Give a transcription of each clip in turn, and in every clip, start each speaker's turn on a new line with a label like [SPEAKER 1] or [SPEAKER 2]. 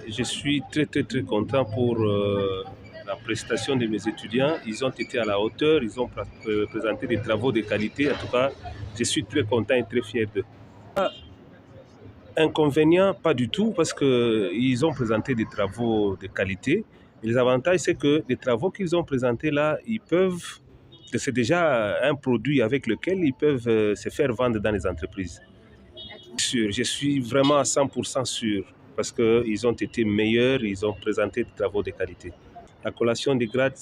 [SPEAKER 1] Je suis très content pour la prestation de mes étudiants. Ils ont été à la hauteur, ils ont présenté des travaux de qualité. En tout cas, je suis très content et très fier d'eux. Inconvénient, pas du tout, parce qu'ils ont présenté des travaux de qualité. Et les avantages, c'est que les travaux qu'ils ont présentés là, c'est déjà un produit avec lequel ils peuvent se faire vendre dans les entreprises. Je suis vraiment à 100% sûr, parce qu'ils ont été meilleurs, ils ont présenté des travaux de qualité. La collation des grades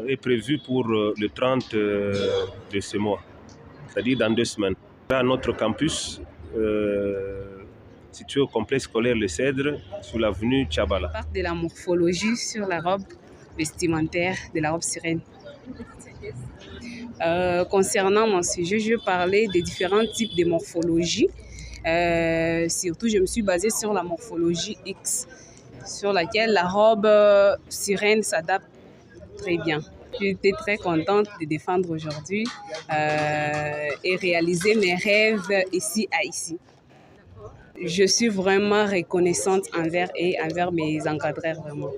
[SPEAKER 1] est prévue pour le 30 de ce mois, c'est-à-dire dans 2 semaines. À notre campus, situé au complexe scolaire Le Cèdre, sur l'avenue Tchabala.
[SPEAKER 2] On parle de la morphologie sur la robe vestimentaire de la robe sirène. Concernant mon sujet, je vais parler des différents types de morphologie. Surtout, je me suis basée sur la morphologie X, sur laquelle la robe sirène s'adapte très bien. J'étais très contente de défendre aujourd'hui et réaliser mes rêves ici à Issy. Je suis vraiment reconnaissante envers mes encadreurs, vraiment.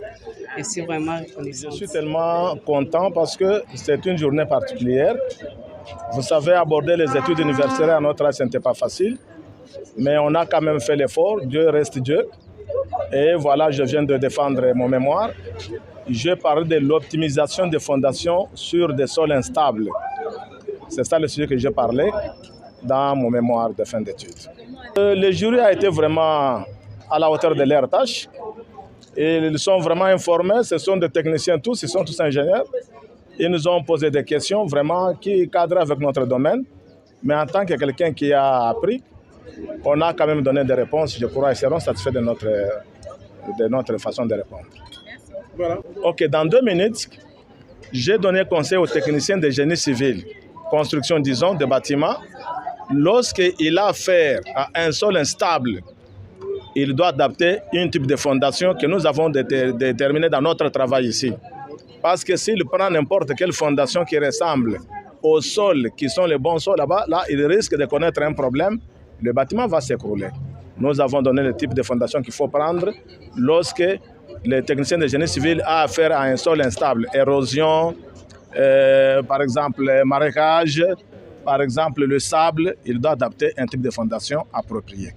[SPEAKER 2] Je suis vraiment reconnaissante.
[SPEAKER 3] Je suis tellement content parce que c'est une journée particulière. Vous savez, aborder les études universitaires à notre âge, ce n'était pas facile. Mais on a quand même fait l'effort. Dieu reste Dieu. Et voilà, je viens de défendre mon mémoire. Je parle de l'optimisation des fondations sur des sols instables. C'est ça le sujet que j'ai parlé dans mon mémoire de fin d'études. Le jury a été vraiment à la hauteur de leur tâche. Et ils sont vraiment informés, ce sont des techniciens tous, ils sont tous ingénieurs. Ils nous ont posé des questions vraiment qui cadrent avec notre domaine. Mais en tant que quelqu'un qui a appris, on a quand même donné des réponses, je crois, ils seront satisfaits de notre façon de répondre. Voilà. Ok, dans 2 minutes, j'ai donné conseil aux techniciens de génie civil, construction, disons, de bâtiments. Lorsqu'il a affaire à un sol instable, il doit adapter un type de fondation que nous avons déterminé dans notre travail ici. Parce que s'il prend n'importe quelle fondation qui ressemble aux sols qui sont les bons sols là-bas, là, il risque de connaître un problème. Le bâtiment va s'écrouler. Nous avons donné le type de fondation qu'il faut prendre lorsque le technicien de génie civil a affaire à un sol instable. Érosion, par exemple, marécage, par exemple, le sable, il doit adapter un type de fondation approprié.